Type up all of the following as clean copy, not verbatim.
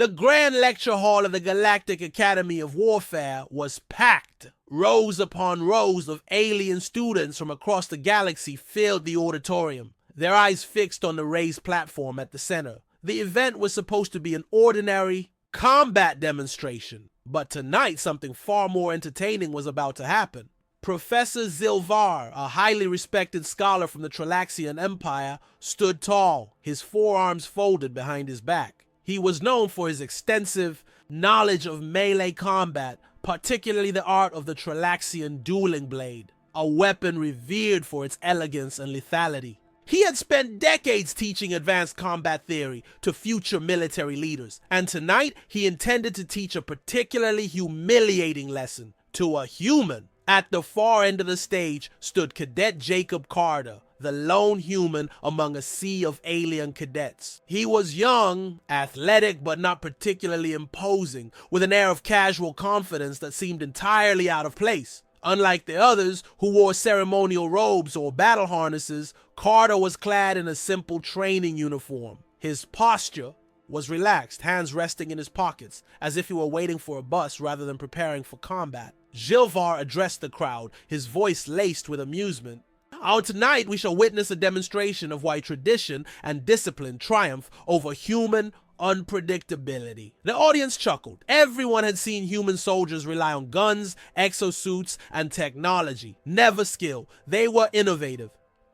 The grand lecture hall of the Galactic Academy of Warfare was packed. Rows upon rows of alien students from across the galaxy filled the auditorium, their eyes fixed on the raised platform at the center. The event was supposed to be an ordinary combat demonstration, but tonight something far more entertaining was about to happen. Professor Zilvar, a highly respected scholar from the Tralaxian Empire, stood tall, his forearms folded behind his back. He was known for his extensive knowledge of melee combat, particularly the art of the Tralaxian dueling blade, a weapon revered for its elegance and lethality. He had spent decades teaching advanced combat theory to future military leaders, and tonight he intended to teach a particularly humiliating lesson to a human. At the far end of the stage stood Cadet Jacob Carter, the lone human among a sea of alien cadets. He was young, athletic, but not particularly imposing, with an air of casual confidence that seemed entirely out of place. Unlike the others, who wore ceremonial robes or battle harnesses, Carter was clad in a simple training uniform. His posture was relaxed, hands resting in his pockets, as if he were waiting for a bus rather than preparing for combat. Zilvar addressed the crowd, his voice laced with amusement. Tonight we shall witness a demonstration of why tradition and discipline triumph over human unpredictability. The audience chuckled. Everyone had seen human soldiers rely on guns, exosuits, and technology. Never skill. They were innovative.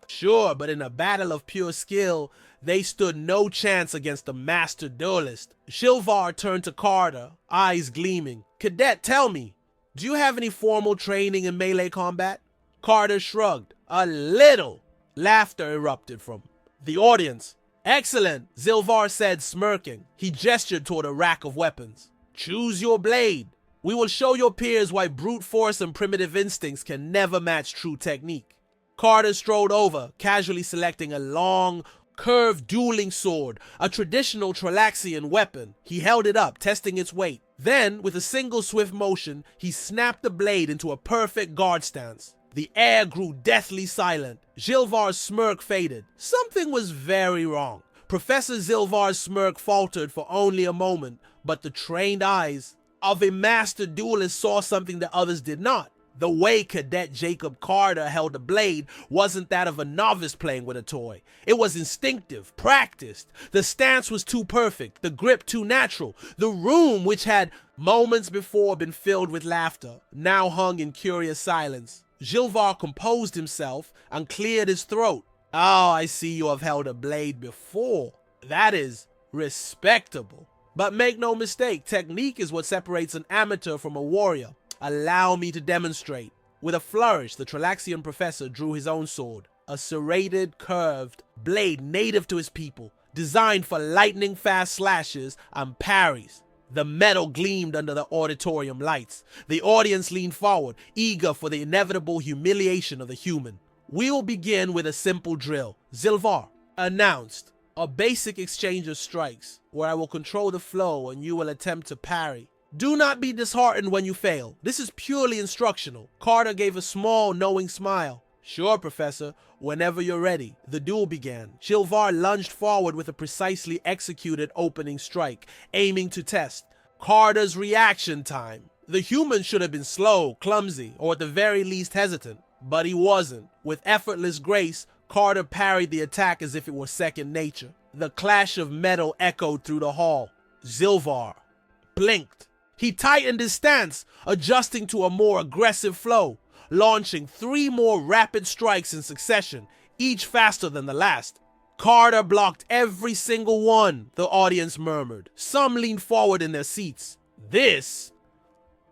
Sure, but in a battle of pure skill, they stood no chance against a master duelist. Zilvar turned to Carter, eyes gleaming. Cadet, tell me, do you have any formal training in melee combat? Carter shrugged. A little. Laughter erupted from the audience. Excellent, Zilvar said, smirking. He gestured toward a rack of weapons. Choose your blade. We will show your peers why brute force and primitive instincts can never match true technique. Carter strode over, casually selecting a long, curved dueling sword, a traditional Tralaxian weapon. He held it up, testing its weight. Then, with a single swift motion, he snapped the blade into a perfect guard stance. The air grew deathly silent. Zilvar's smirk faded. Something was very wrong. Professor Zilvar's smirk faltered for only a moment, but the trained eyes of a master duelist saw something that others did not. The way Cadet Jacob Carter held the blade wasn't that of a novice playing with a toy. It was instinctive, practiced. The stance was too perfect, the grip too natural. The room, which had moments before been filled with laughter, now hung in curious silence. Zilvar composed himself and cleared his throat. Oh, I see you have held a blade before. That is respectable. But make no mistake, technique is what separates an amateur from a warrior. Allow me to demonstrate. With a flourish, the Tralaxian professor drew his own sword, a serrated, curved blade native to his people, designed for lightning-fast slashes and parries. The metal gleamed under the auditorium lights. The audience leaned forward, eager for the inevitable humiliation of the human. We will begin with a simple drill. Zilvar announced. A basic exchange of strikes, where I will control the flow and you will attempt to parry. Do not be disheartened when you fail. This is purely instructional. Carter gave a small, knowing smile. Sure, Professor. Whenever you're ready. The duel began. Zilvar lunged forward with a precisely executed opening strike, aiming to test Carter's reaction time. The human should have been slow, clumsy, or at the very least hesitant. But he wasn't. With effortless grace, Carter parried the attack as if it were second nature. The clash of metal echoed through the hall. Zilvar blinked. He tightened his stance, adjusting to a more aggressive flow, launching 3 more rapid strikes in succession, each faster than the last. Carter blocked every single one, the audience murmured. Some leaned forward in their seats. This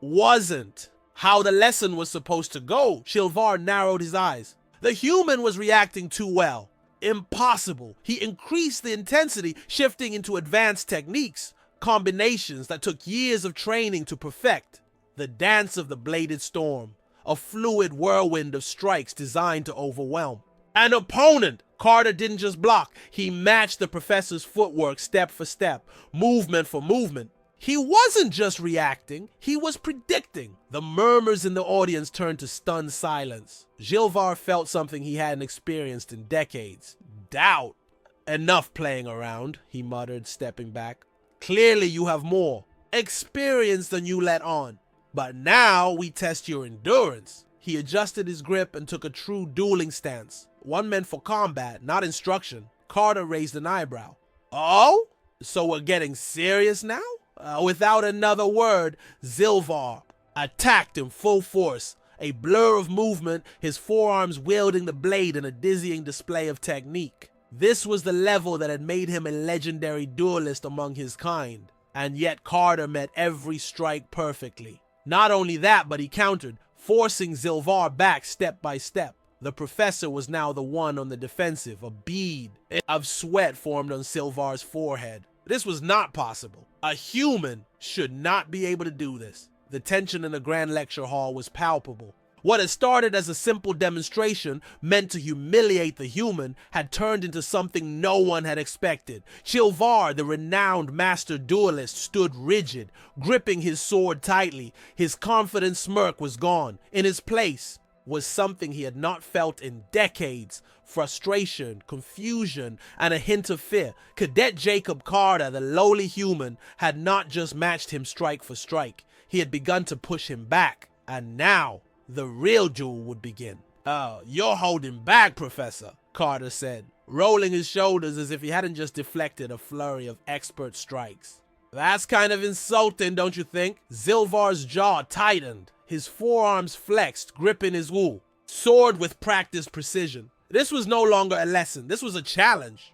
wasn't how the lesson was supposed to go. Zilvar narrowed his eyes. The human was reacting too well. Impossible. He increased the intensity, shifting into advanced techniques, combinations that took years of training to perfect. The dance of the bladed storm, a fluid whirlwind of strikes designed to overwhelm. An opponent! Carter didn't just block, he matched the professor's footwork step for step, movement for movement. He wasn't just reacting, he was predicting. The murmurs in the audience turned to stunned silence. Zilvar felt something he hadn't experienced in decades. Doubt. Enough playing around, he muttered, stepping back. Clearly you have more experience than you let on. But now we test your endurance. He adjusted his grip and took a true dueling stance, one meant for combat, not instruction. Carter raised an eyebrow. Oh? So we're getting serious now? Without another word, Zilvar attacked in full force, a blur of movement, his forearms wielding the blade in a dizzying display of technique. This was the level that had made him a legendary duelist among his kind, and yet Carter met every strike perfectly. Not only that, but he countered, forcing Zilvar back step by step. The professor was now the one on the defensive. A bead of sweat formed on Zilvar's forehead. This was not possible. A human should not be able to do this. The tension in the grand lecture hall was palpable. What had started as a simple demonstration meant to humiliate the human had turned into something no one had expected. Zilvar, the renowned master duelist, stood rigid, gripping his sword tightly. His confident smirk was gone. In his place was something he had not felt in decades: frustration, confusion, and a hint of fear. Cadet Jacob Carter, the lowly human, had not just matched him strike for strike. He had begun to push him back, and now the real duel would begin. "Oh, you're holding back, Professor," Carter said, rolling his shoulders as if he hadn't just deflected a flurry of expert strikes. "That's kind of insulting, don't you think?" Zilvar's jaw tightened. His forearms flexed, gripping his wool, sword with practiced precision. This was no longer a lesson. This was a challenge.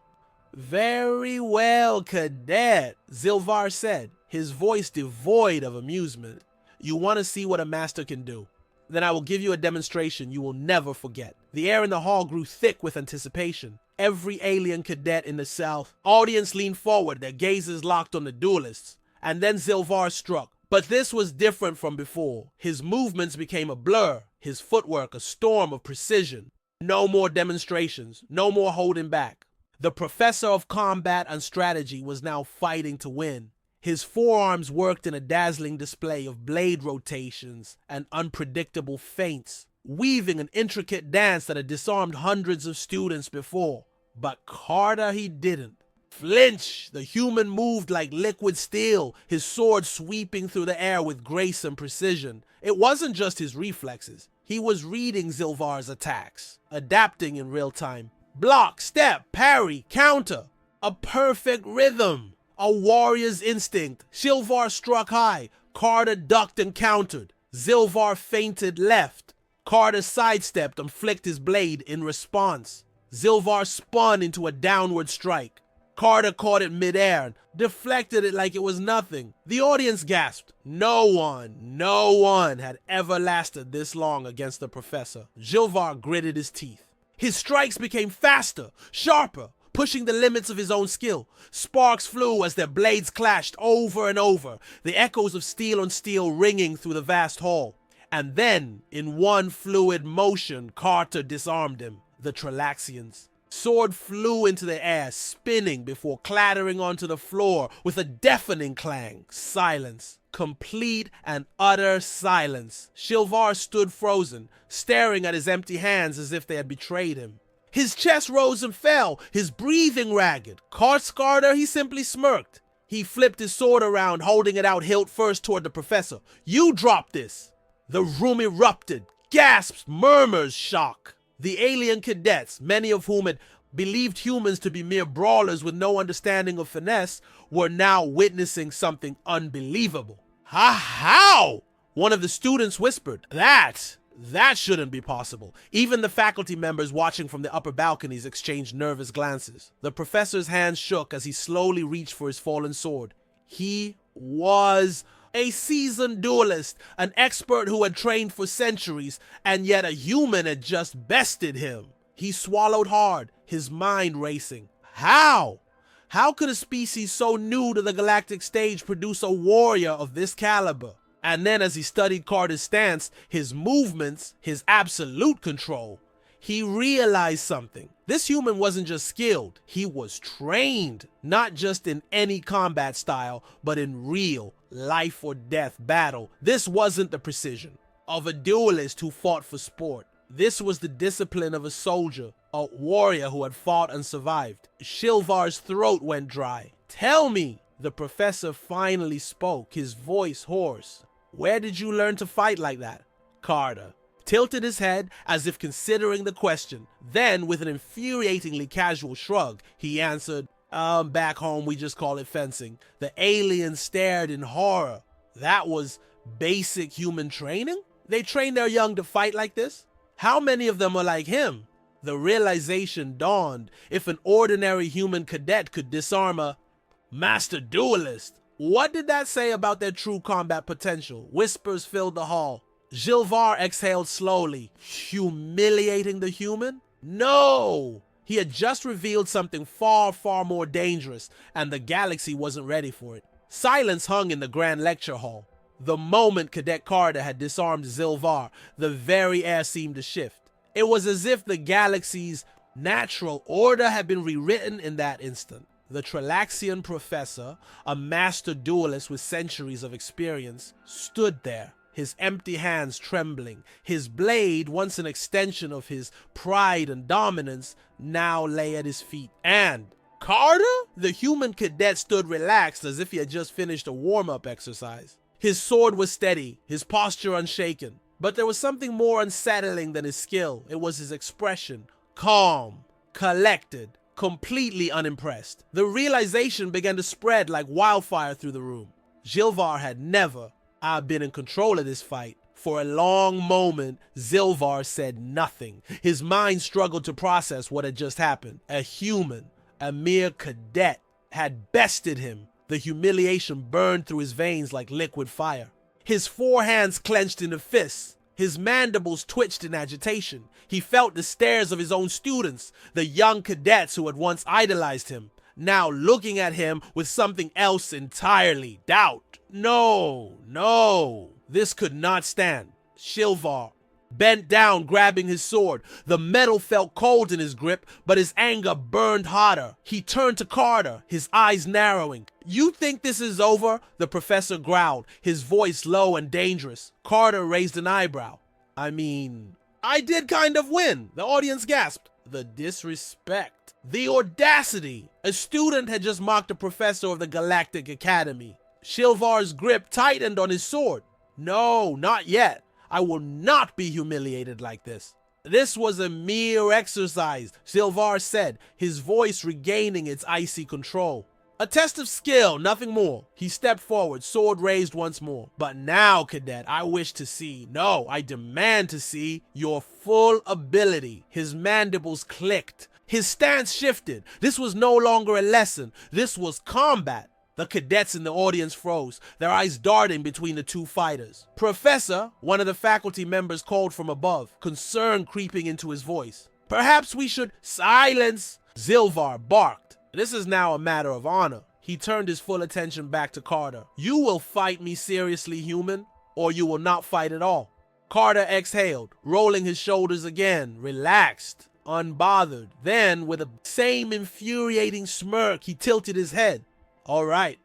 "Very well, Cadet," Zilvar said, his voice devoid of amusement. "You want to see what a master can do? Then I will give you a demonstration you will never forget." The air in the hall grew thick with anticipation. Every alien cadet in the South audience leaned forward, their gazes locked on the duelists. And then Zilvar struck. But this was different from before. His movements became a blur, his footwork a storm of precision. No more demonstrations, no more holding back. The professor of combat and strategy was now fighting to win. His forearms worked in a dazzling display of blade rotations and unpredictable feints, weaving an intricate dance that had disarmed hundreds of students before. But Carter, he didn't flinch. The human moved like liquid steel, his sword sweeping through the air with grace and precision. It wasn't just his reflexes. He was reading Zilvar's attacks, adapting in real time. Block, step, parry, counter. A perfect rhythm. A warrior's instinct. Zilvar struck high. Carter ducked and countered. Zilvar feinted left. Carter sidestepped and flicked his blade in response. Zilvar spun into a downward strike. Carter caught it midair and deflected it like it was nothing. The audience gasped. No one had ever lasted this long against the professor. Zilvar gritted his teeth. His strikes became faster, sharper, pushing the limits of his own skill. Sparks flew as their blades clashed over and over, the echoes of steel on steel ringing through the vast hall. And then, in one fluid motion, Carter disarmed him. The Tralaxians. Sword flew into the air, spinning before clattering onto the floor with a deafening clang. Silence. Complete and utter silence. Zilvar stood frozen, staring at his empty hands as if they had betrayed him. His chest rose and fell, his breathing ragged. Carter, he simply smirked. He flipped his sword around, holding it out hilt first toward the professor. "You drop this!" The room erupted. Gasps, murmurs, shock. The alien cadets, many of whom had believed humans to be mere brawlers with no understanding of finesse, were now witnessing something unbelievable. How? One of the students whispered. That shouldn't be possible. Even the faculty members watching from the upper balconies exchanged nervous glances. The professor's hands shook as he slowly reached for his fallen sword. He was a seasoned duelist, an expert who had trained for centuries, and yet a human had just bested him. He swallowed hard, his mind racing. How? How could a species so new to the galactic stage produce a warrior of this caliber? And then as he studied Carter's stance, his movements, his absolute control, he realized something. This human wasn't just skilled, he was trained, not just in any combat style, but in real life or death battle. This wasn't the precision of a duelist who fought for sport. This was the discipline of a soldier, a warrior who had fought and survived. Zilvar's throat went dry. "Tell me," The professor finally spoke, his voice hoarse. "Where did you learn to fight like that?" Carter tilted his head as if considering the question. Then, with an infuriatingly casual shrug, he answered, back home we just call it fencing." The alien stared in horror. That was basic human training? They train their young to fight like this? How many of them are like him? The realization dawned. If an ordinary human cadet could disarm a master duelist, what did that say about their true combat potential? Whispers filled the hall. Gilvar exhaled slowly. Humiliating the human? No! He had just revealed something far, far more dangerous, and the galaxy wasn't ready for it. Silence hung in the grand lecture hall. The moment Cadet Carter had disarmed Gilvar, the very air seemed to shift. It was as if the galaxy's natural order had been rewritten in that instant. The Tralaxian professor, a master duelist with centuries of experience, stood there, his empty hands trembling. His blade, once an extension of his pride and dominance, now lay at his feet. And Carter? The human cadet stood relaxed as if he had just finished a warm-up exercise. His sword was steady, his posture unshaken. But there was something more unsettling than his skill. It was his expression. Calm, collected, completely unimpressed. The realization began to spread like wildfire through the room. Gilvar had never been in control of this fight. For a long moment, Gilvar said nothing. His mind struggled to process what had just happened. A human, a mere cadet, had bested him. The humiliation burned through his veins like liquid fire. His four hands clenched into fists. His mandibles twitched in agitation. He felt the stares of his own students, the young cadets who had once idolized him, now looking at him with something else entirely. Doubt. No. This could not stand. Gilvar bent down, grabbing his sword. The metal felt cold in his grip, but his anger burned hotter. He turned to Carter, his eyes narrowing. "You think this is over?" the professor growled, his voice low and dangerous. Carter raised an eyebrow. "I mean, I did kind of win," the audience gasped. The disrespect. The audacity. A student had just mocked a professor of the Galactic Academy. Gilvar's grip tightened on his sword. "No, not yet. I will not be humiliated like this." "This was a mere exercise," Gilvar said, his voice regaining its icy control. "A test of skill, nothing more." He stepped forward, sword raised once more. "But now, cadet, I wish to see, no, I demand to see your full ability." His mandibles clicked. His stance shifted. This was no longer a lesson. This was combat. The cadets in the audience froze, their eyes darting between the two fighters. "Professor," one of the faculty members called from above, concern creeping into his voice. "Perhaps we should—" "Silence!" Gilvar barked. "This is now a matter of honor." He turned his full attention back to Carter. "You will fight me seriously, human, or you will not fight at all." Carter exhaled, rolling his shoulders again, relaxed, unbothered. Then, with the same infuriating smirk, he tilted his head. "All right,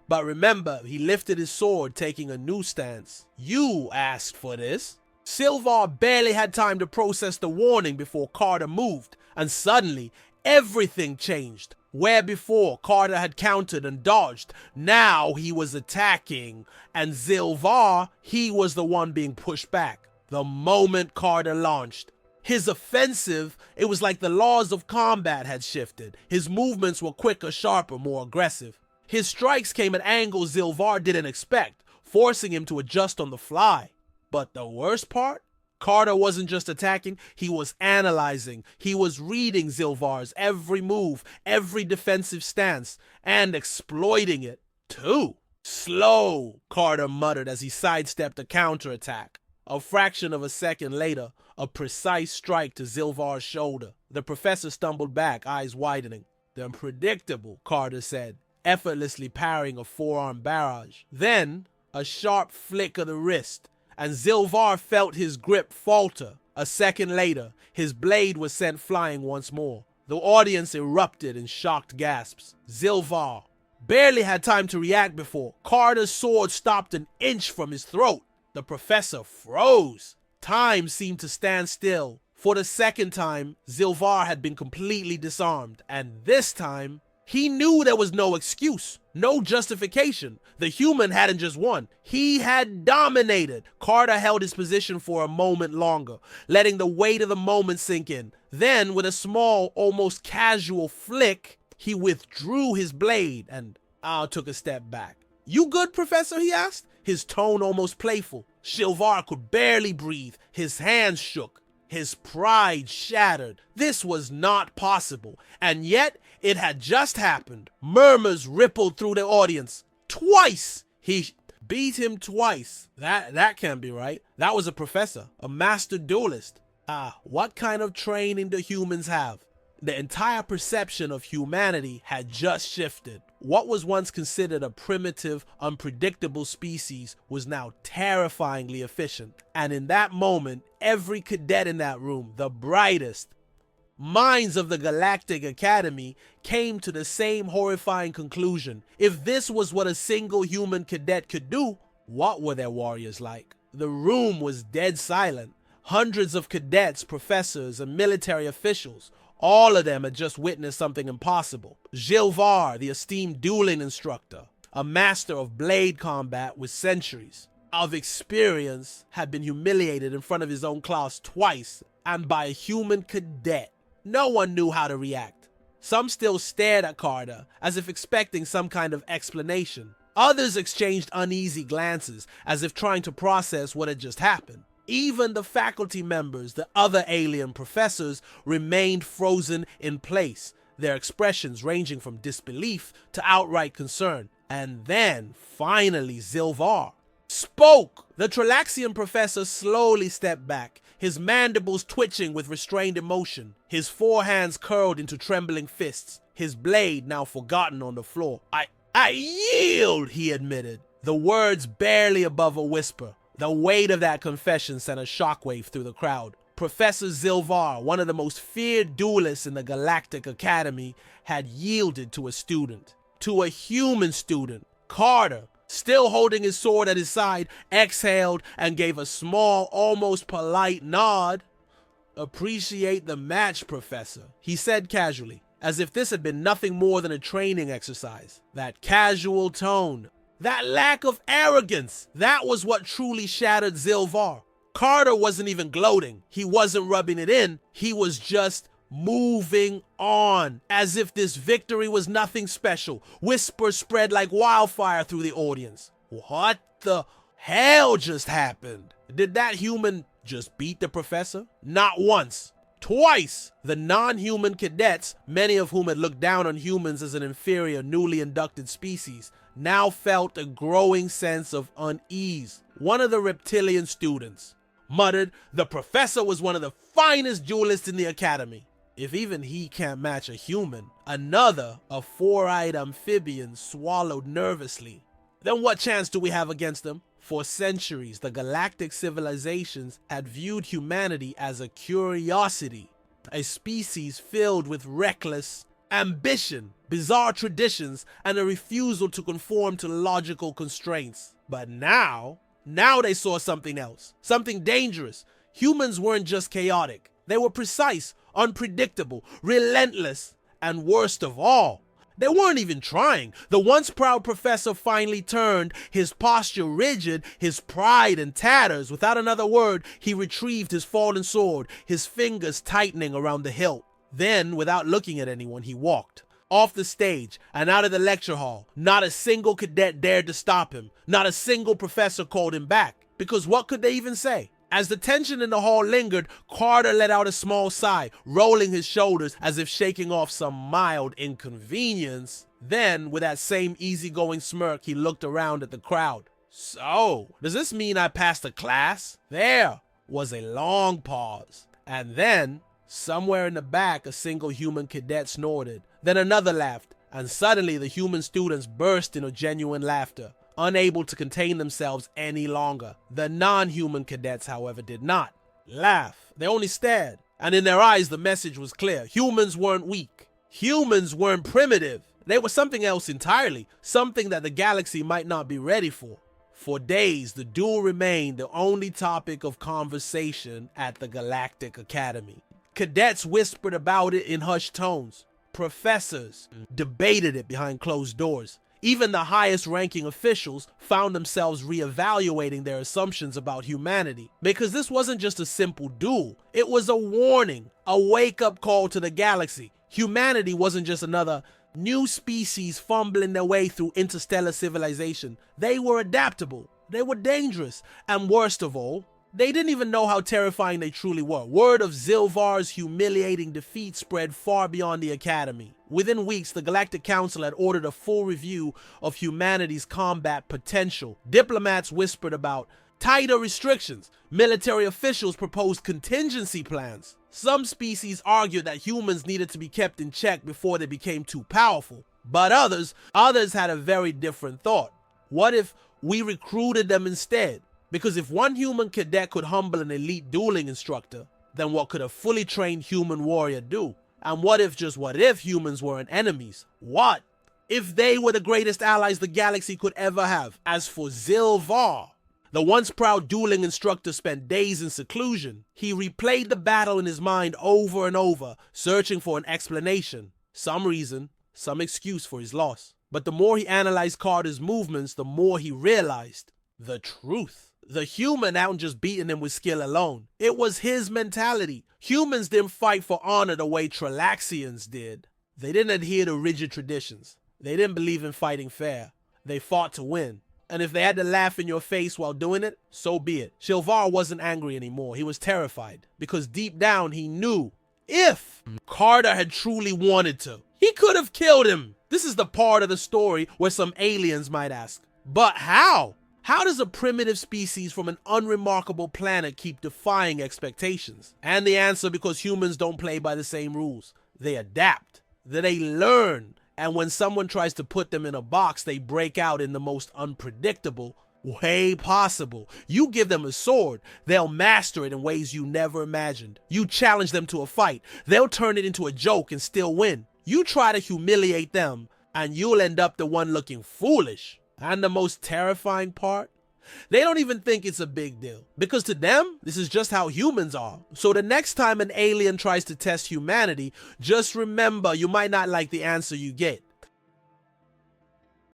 but remember," he lifted his sword, taking a new stance. "You asked for this." Gilvar barely had time to process the warning before Carter moved, and suddenly, everything changed. Where before Carter had countered and dodged, now he was attacking, and Gilvar, he was the one being pushed back. The moment Carter launched his offensive, it was like the laws of combat had shifted. His movements were quicker, sharper, more aggressive. His strikes came at angles Gilvar didn't expect, forcing him to adjust on the fly. But the worst part? Carter wasn't just attacking, he was analyzing. He was reading Gilvar's every move, every defensive stance, and exploiting it, too. "Slow," Carter muttered as he sidestepped a counterattack. A fraction of a second later, a precise strike to Gilvar's shoulder. The professor stumbled back, eyes widening. "The unpredictable," Carter said, effortlessly parrying a forearm barrage. Then, a sharp flick of the wrist, and Gilvar felt his grip falter. A second later, his blade was sent flying once more. The audience erupted in shocked gasps. Gilvar barely had time to react before Carter's sword stopped an inch from his throat. The professor froze. Time seemed to stand still. For the second time, Gilvar had been completely disarmed, and this time, He knew there was no excuse, no justification. The human hadn't just won, he had dominated. Carter held his position for a moment longer, letting the weight of the moment sink in. Then, with a small, almost casual flick, he withdrew his blade and took a step back. "You good, Professor?" he asked, his tone almost playful. Shilvar could barely breathe. His hands shook. His pride shattered. This was not possible, and yet it had just happened. Murmurs rippled through the audience. Twice! He beat him twice. That can't be right. That was a professor, a master duelist. What kind of training do humans have? The entire perception of humanity had just shifted. What was once considered a primitive, unpredictable species was now terrifyingly efficient. And in that moment, every cadet in that room, the brightest minds of the Galactic Academy, came to the same horrifying conclusion. If this was what a single human cadet could do, what were their warriors like? The room was dead silent. Hundreds of cadets, professors, and military officials, all of them had just witnessed something impossible. Gilvar, the esteemed dueling instructor, a master of blade combat with centuries of experience, had been humiliated in front of his own class twice, and by a human cadet. No one knew how to react. Some still stared at Carter as if expecting some kind of explanation. Others exchanged uneasy glances as if trying to process what had just happened. Even the faculty members, the other alien professors, remained frozen in place, their expressions ranging from disbelief to outright concern. And then, finally, Zilvar spoke. The Tralaxian professor slowly stepped back, his mandibles twitching with restrained emotion, his forehands curled into trembling fists, his blade now forgotten on the floor. I yield, he admitted, the words barely above a whisper. The weight of that confession sent a shockwave through the crowd. Professor Zilvar, one of the most feared duelists in the Galactic Academy, had yielded to a student. To a human student. Carter, still holding his sword at his side, exhaled and gave a small, almost polite nod. "Appreciate the match, Professor," he said casually, as if this had been nothing more than a training exercise. That casual tone, that lack of arrogance, that was what truly shattered Zilvar. Carter wasn't even gloating. He wasn't rubbing it in. He was just moving on, as if this victory was nothing special. Whispers spread like wildfire through the audience. What the hell just happened? Did that human just beat the professor? Not once. Twice, the non-human cadets, many of whom had looked down on humans as an inferior, newly inducted species, now felt a growing sense of unease. One of the reptilian students muttered, "The professor was one of the finest duelists in the academy. If even he can't match a human." Another, a four-eyed amphibian, swallowed nervously. "Then what chance do we have against them?" For centuries, the galactic civilizations had viewed humanity as a curiosity, a species filled with reckless ambition, bizarre traditions, and a refusal to conform to logical constraints. But now they saw something else, something dangerous. Humans weren't just chaotic. They were precise, unpredictable, relentless, and worst of all, they weren't even trying. The once proud professor finally turned, his posture rigid, his pride in tatters. Without another word, he retrieved his fallen sword, his fingers tightening around the hilt. Then, without looking at anyone, he walked off the stage and out of the lecture hall. Not a single cadet dared to stop him. Not a single professor called him back. Because what could they even say? As the tension in the hall lingered, Carter let out a small sigh, rolling his shoulders as if shaking off some mild inconvenience. Then, with that same easygoing smirk, he looked around at the crowd. "So, does this mean I passed the class?" There was a long pause. And then, somewhere in the back, a single human cadet snorted. Then another laughed, and suddenly the human students burst into genuine laughter, unable to contain themselves any longer. The non-human cadets, however, did not laugh. They only stared, and in their eyes the message was clear. Humans weren't weak. Humans weren't primitive. They were something else entirely, something that the galaxy might not be ready for. For days, the duel remained the only topic of conversation at the Galactic Academy. Cadets whispered about it in hushed tones. Professors debated it behind closed doors. Even the highest ranking officials found themselves reevaluating their assumptions about humanity. Because this wasn't just a simple duel, it was a warning, a wake-up call to the galaxy. Humanity wasn't just another new species fumbling their way through interstellar civilization. They were adaptable, they were dangerous, and worst of all, they didn't even know how terrifying they truly were. Word of Zilvar's humiliating defeat spread far beyond the Academy. Within weeks, the Galactic Council had ordered a full review of humanity's combat potential. Diplomats whispered about tighter restrictions. Military officials proposed contingency plans. Some species argued that humans needed to be kept in check before they became too powerful. But others had a very different thought. What if we recruited them instead? Because if one human cadet could humble an elite dueling instructor, then what could a fully trained human warrior do? And what if humans weren't enemies? What if they were the greatest allies the galaxy could ever have? As for Zilvar, the once proud dueling instructor spent days in seclusion. He replayed the battle in his mind over and over, searching for an explanation, some reason, some excuse for his loss. But the more he analyzed Carter's movements, the more he realized the truth. The human hadn't just beaten him with skill alone. It was his mentality. Humans didn't fight for honor the way Tralaxians did. They didn't adhere to rigid traditions. They didn't believe in fighting fair. They fought to win. And if they had to laugh in your face while doing it, so be it. Zilvar wasn't angry anymore. He was terrified. Because deep down he knew if Carter had truly wanted to, he could have killed him. This is the part of the story where some aliens might ask, but how? How does a primitive species from an unremarkable planet keep defying expectations? And the answer, because humans don't play by the same rules. They adapt, they learn, and when someone tries to put them in a box, they break out in the most unpredictable way possible. You give them a sword, they'll master it in ways you never imagined. You challenge them to a fight, they'll turn it into a joke and still win. You try to humiliate them, and you'll end up the one looking foolish. And the most terrifying part? They don't even think it's a big deal. Because to them, this is just how humans are. So the next time an alien tries to test humanity, just remember you might not like the answer you get.